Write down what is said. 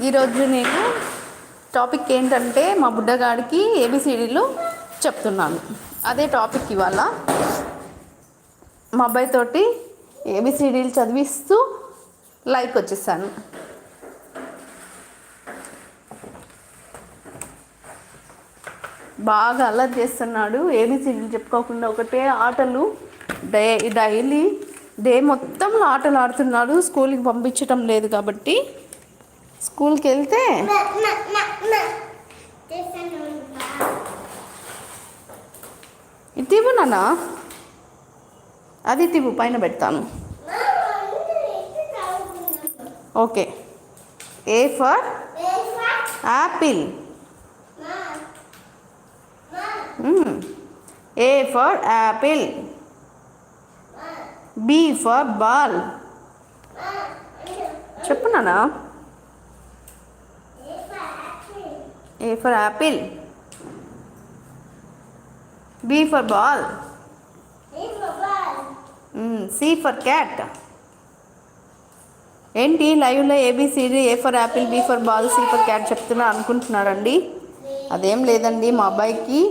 ఈరోజు నేను టాపిక్ ఏంటంటే మా బుడ్డగాడికి ఏబిసిడీలు చెప్తున్నాను. అదే టాపిక్ ఇవాళ. మా అబ్బాయి తోటి ఏబిసిడీలు చదివిస్తూ లైక్ వచ్చేసాను. బాగా అల్లరి చేస్తున్నాడు. ఏబిసిడీలు చెప్పుకోకుండా ఒకటే ఆటలు. డైలీ డే మొత్తంలో ఆటలు ఆడుతున్నాడు. స్కూల్కి పంపించటం లేదు కాబట్టి స్కూల్కి వెళ్తే ఇది ఇవ్వు నాన్న, అది ఇవ్వు, పైన పెడతాను. Okay. A for apple. A for apple. B for ball. చెప్పు నాన్న. A for apple. B for ball. C for cat. ఏంటి లైవ్లో ABCD A for apple, B for ball, C for cat చెప్తున్నా అనుకుంటున్నారండి. అదేం లేదండి, మా అబ్బాయికి